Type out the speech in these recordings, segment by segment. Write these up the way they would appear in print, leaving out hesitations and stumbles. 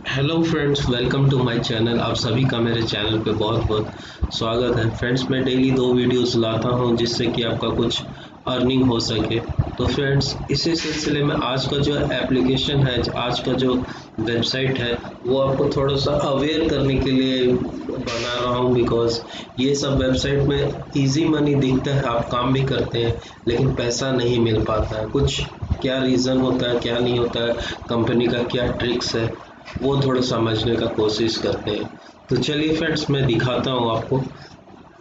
Hello friends, welcome to my channel. आप सभी का मेरे चैनल पे बहुत बहुत स्वागत है। फ्रेंड्स, मैं डेली 2 वीडियोस लाता हूं जिससे कि आपका कुछ अर्निंग हो सके। तो फ्रेंड्स, इसी सिलसिले में आज का जो एप्लीकेशन है, आज का जो वेबसाइट है, वो आपको थोड़ा सा अवेयर करने के लिए बना रहा हूं। बिकॉज ये सब वेबसाइट में इजी मनी दिखता है, आप काम भी करते हैं लेकिन पैसा नहीं मिल पाता है। कुछ क्या रीज़न होता है, क्या नहीं होता है, कंपनी का क्या ट्रिक्स है, वो थोड़ा समझने का कोशिश करते हैं। तो चलिए फ्रेंड्स, मैं दिखाता हूँ आपको।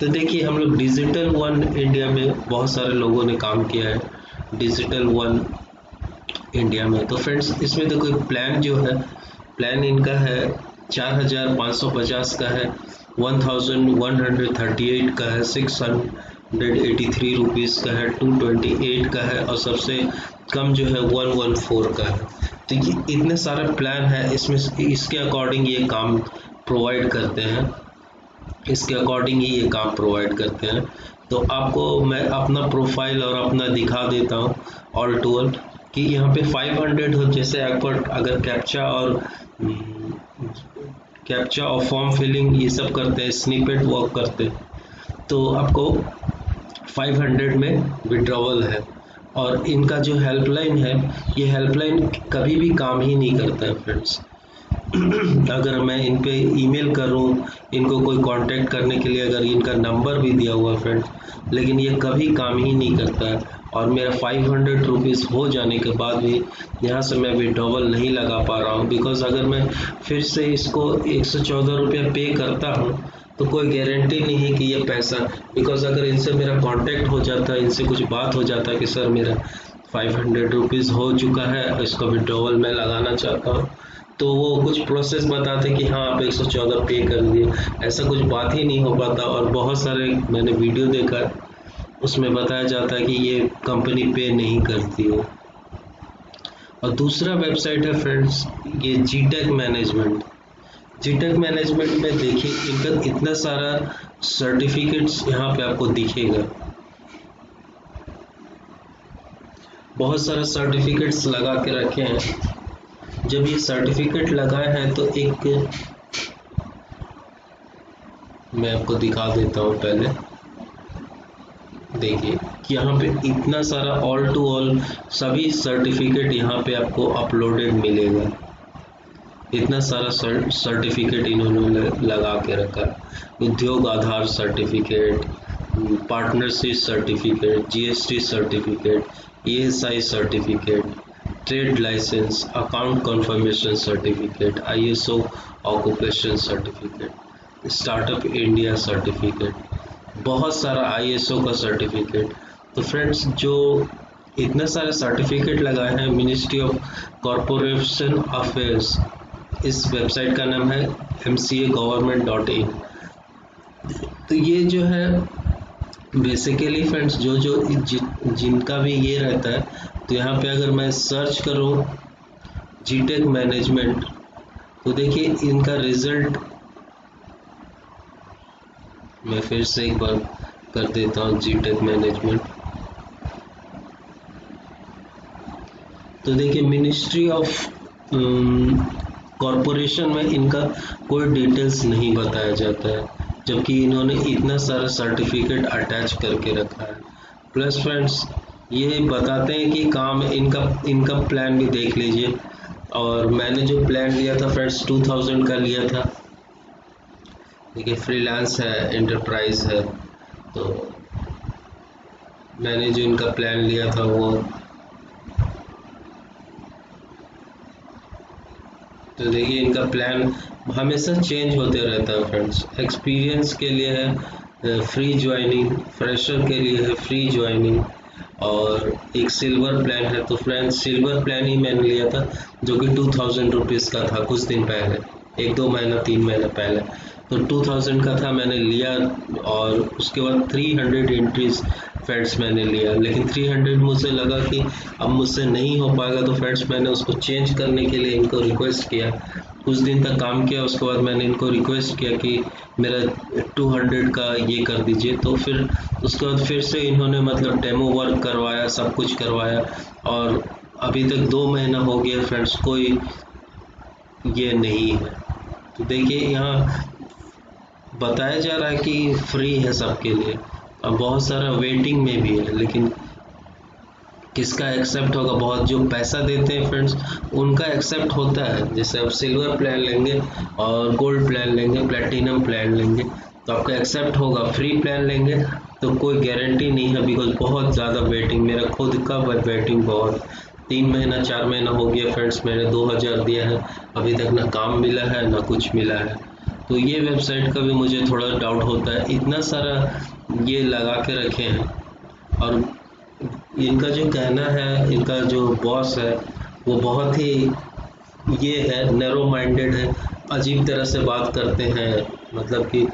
तो देखिए, हम लोग डिजिटल वन इंडिया में बहुत सारे लोगों ने काम किया है, डिजिटल वन इंडिया में। तो फ्रेंड्स, इसमें देखो प्लान जो है, प्लान इनका है 4550 का है, 1138 का है, 683 रुपीज़ का है, 228 का है और सबसे कम जो है 114 का है। तो ये इतने सारे प्लान है, इसमें इसके अकॉर्डिंग ये काम प्रोवाइड करते हैं, इसके अकॉर्डिंग ही ये काम प्रोवाइड करते हैं। तो आपको मैं अपना प्रोफाइल और अपना दिखा देता हूँ ऑल टू ऑल, कि यहाँ पे 500 हो, जैसे अगर कैप्चा और फॉर्म फिलिंग ये सब करते हैं, स्निपेट वर्क करते हैं, तो आपको 500 में विड्रॉवल है। और इनका जो हेल्पलाइन है, ये हेल्पलाइन कभी भी काम ही नहीं करता है फ्रेंड्स। अगर मैं इन पे ईमेल करूं, इनको कोई कांटेक्ट करने के लिए अगर इनका नंबर भी दिया हुआ फ्रेंड्स, लेकिन ये कभी काम ही नहीं करता है। और मेरा 500 रुपीज़ हो जाने के बाद भी यहाँ से मैं विड्रॉवल नहीं लगा पा रहा हूँ। बिकॉज अगर मैं फिर से इसको 114 रुपया पे करता हूँ तो कोई गारंटी नहीं है कि ये पैसा, बिकॉज अगर इनसे मेरा कांटेक्ट हो जाता है, इनसे कुछ बात हो जाता है कि सर मेरा 500 रुपीज़ हो चुका है, इसको विड्रॉवल मैं लगाना चाहता हूँ, तो वो कुछ प्रोसेस बताते कि हाँ आप 114 पे कर दिए। ऐसा कुछ बात ही नहीं हो पाता। और बहुत सारे मैंने वीडियो देखा, उसमें बताया जाता है कि ये कंपनी पे नहीं करती है। और दूसरा वेबसाइट है फ्रेंड्स, ये जीटेक मैनेजमेंट। जीटेक मैनेजमेंट में देखिए, इनका इतना सारा सर्टिफिकेट्स यहाँ पे आपको दिखेगा, बहुत सारा सर्टिफिकेट्स लगा के रखे हैं। जब ये सर्टिफिकेट लगाए हैं तो एक मैं आपको दिखा देता हूँ। पहले देखिए कि यहाँ पे इतना सारा ऑल टू ऑल सभी सर्टिफिकेट यहाँ पे आपको अपलोडेड मिलेगा। इतना सारा सर्टिफिकेट इन्होंने लगा के रखा है। उद्योग Aadhaar certificate, partnership certificate, GST certificate, ESI certificate, trade licence, account confirmation certificate, ISO occupation certificate, startup India certificate, बहुत सारा आईएसओ का सर्टिफिकेट। तो फ्रेंड्स, जो इतने सारे सर्टिफिकेट लगाए हैं, मिनिस्ट्री ऑफ कॉरपोरेशन अफेयर्स, इस वेबसाइट का नाम है mcagovernment.in। तो ये जो है बेसिकली फ्रेंड्स, जिनका भी ये रहता है, तो यहाँ पे अगर मैं सर्च करूँ जीटेक मैनेजमेंट, तो देखिए इनका रिजल्ट मैं फिर से एक बार कर देता हूँ, जीटेक मैनेजमेंट। तो देखिए, मिनिस्ट्री ऑफ कॉरपोरेशन में इनका कोई डिटेल्स नहीं बताया जाता है, जबकि इन्होंने इतना सारा सर्टिफिकेट अटैच करके रखा है। प्लस फ्रेंड्स, ये बताते हैं कि काम इनका प्लान भी देख लीजिए। और मैंने जो प्लान लिया था फ्रेंड्स, 2000 का लिया था। देखिए, फ्रीलांस है, एंटरप्राइज है। तो मैंने जो इनका प्लान लिया था वो, तो देखिए इनका प्लान हमेशा चेंज होते रहता है फ्रेंड्स। एक्सपीरियंस के लिए है फ्री ज्वाइनिंग, फ्रेशर के लिए है फ्री ज्वाइनिंग, और एक सिल्वर प्लान है। तो फ्रेंड्स, सिल्वर प्लान ही मैंने लिया था, जो कि 2000 रुपीज़ का था कुछ दिन पहले, 1-2 महीना 3 महीना पहले। तो 2000 का था, मैंने लिया। और उसके बाद 300 एंट्रीज फ्रेंड्स मैंने लिया, लेकिन 300 मुझे लगा कि अब मुझसे नहीं हो पाएगा। तो फ्रेंड्स, मैंने उसको चेंज करने के लिए इनको रिक्वेस्ट किया, कुछ दिन तक काम किया। उसके बाद मैंने इनको रिक्वेस्ट किया कि मेरा 200 का ये कर दीजिए। तो फिर उसके बाद फिर से इन्होंने मतलब डेमो वर्क करवाया, सब कुछ करवाया। और अभी तक 2 महीना हो गया फ्रेंड्स, कोई ये नहीं है। तो देखिए यहाँ बताया जा रहा है कि फ्री है सबके लिए, अब बहुत सारा वेटिंग में भी है, लेकिन किसका एक्सेप्ट होगा? बहुत जो पैसा देते हैं फ्रेंड्स उनका एक्सेप्ट होता है। जैसे आप सिल्वर प्लान लेंगे और गोल्ड प्लान लेंगे, प्लेटिनम प्लान लेंगे तो आपका एक्सेप्ट होगा। फ्री प्लान लेंगे तो कोई गारंटी नहीं है, बिकॉज बहुत ज़्यादा वेटिंग, मेरा खुद का वेटिंग बहुत 3 महीना 4 महीना हो गया फ्रेंड्स, मैंने 2000 दिया है, अभी तक ना काम मिला है ना कुछ मिला है। तो ये वेबसाइट का भी मुझे थोड़ा डाउट होता है, इतना सारा ये लगा के रखे हैं। और इनका जो कहना है, इनका जो बॉस है वो बहुत ही ये है, नैरो माइंडेड है, अजीब तरह से बात करते हैं। मतलब कि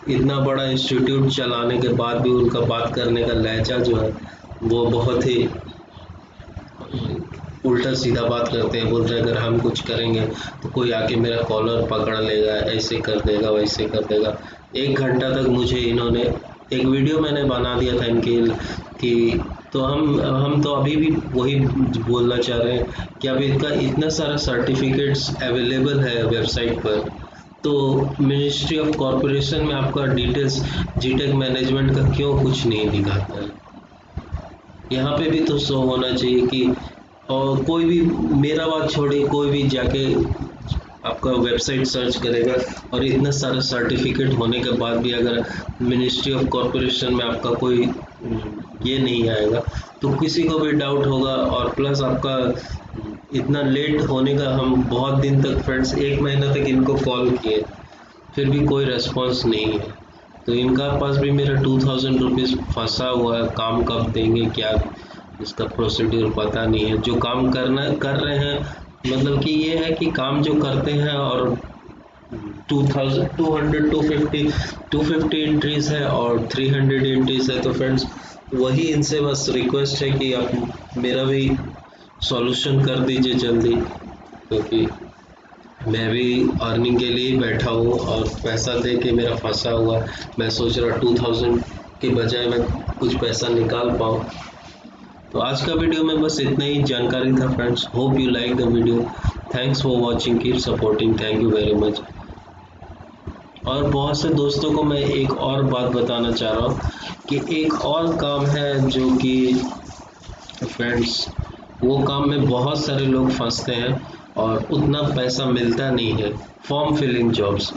इतना बड़ा इंस्टीट्यूट चलाने के बाद भी उनका बात करने का लहजा जो है वो बहुत ही उल्टा सीधा बात करते हैं। बोलते हैं अगर हम कुछ करेंगे तो कोई आके मेरा कॉलर पकड़ लेगा, ऐसे कर देगा वैसे कर देगा। 1 घंटा तक मुझे इन्होंने, एक वीडियो मैंने बना दिया था इनके कि तो हम तो अभी भी वही बोलना चाह रहे हैं कि अब इनका इतना सारा सर्टिफिकेट्स अवेलेबल है वेबसाइट पर, तो मिनिस्ट्री ऑफ कॉरपोरेशन में आपका डिटेल्स जीटेक मैनेजमेंट का क्यों कुछ नहीं दिखाता है? यहाँ पे भी तो शो होना चाहिए कि, और कोई भी, मेरा बात छोड़िए, कोई भी जाके आपका वेबसाइट सर्च करेगा और इतना सारा सर्टिफिकेट होने के बाद भी अगर मिनिस्ट्री ऑफ कॉरपोरेशन में आपका कोई ये नहीं आएगा तो किसी को भी डाउट होगा। और प्लस आपका इतना लेट होने का, हम बहुत दिन तक फ्रेंड्स 1 महीना तक इनको कॉल किए फिर भी कोई रेस्पॉन्स नहीं है। तो इनका पास भी मेरा 2000 रुपीज़ फंसा हुआ है, काम कब देंगे क्या इसका प्रोसीड्यूर पता नहीं है। जो काम कर रहे हैं, मतलब कि ये है कि काम जो करते हैं और 250 एंट्रीज है और 300 एंट्रीज है। तो फ्रेंड्स वही इनसे बस रिक्वेस्ट है कि आप मेरा भी सॉल्यूशन कर दीजिए जल्दी, क्योंकि मैं भी अर्निंग के लिए बैठा हूँ और पैसा दे के मेरा फंसा हुआ। मैं सोच रहा 2000 के बजाय मैं कुछ पैसा निकाल पाऊँ। तो आज का वीडियो में बस इतना ही जानकारी था friends. Hope you like the video. Thanks for watching, keep supporting, thank you very much. और बहुत से दोस्तों को मैं एक और बात बताना चाह रहा हूँ कि एक और काम है जो कि फ्रेंड्स वो काम में बहुत सारे लोग फंसते हैं और उतना पैसा मिलता नहीं है। फॉर्म फिलिंग जॉब्स,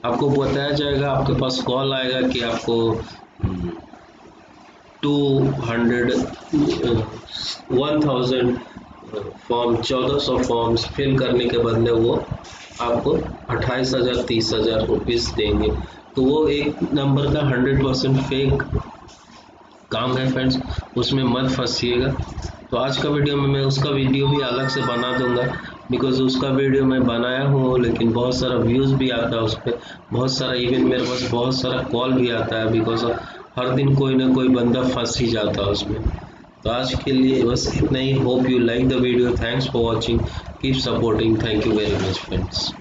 आपको बताया जाएगा, आपके पास कॉल आएगा कि आपको 1000 फॉर्म 1400 फॉर्म्स फिल करने के बदले वो आपको 28,000 30,000 रुपीज़ देंगे। तो वो एक नंबर का 100% फेक काम है फ्रेंड्स, उसमें मत फंसिएगा। तो आज का वीडियो में मैं उसका वीडियो भी अलग से बना दूंगा, बिकॉज उसका वीडियो मैं बनाया हूँ लेकिन बहुत सारा व्यूज़ भी आता है उस पर, बहुत सारा, इवन मेरे पास बहुत सारा कॉल भी आता है, बिकॉज हर दिन कोई ना कोई बंदा फंस ही जाता है उसमें। तो आज के लिए बस इतना ही। Hope you like the video, thanks for watching, keep supporting, thank you very much friends.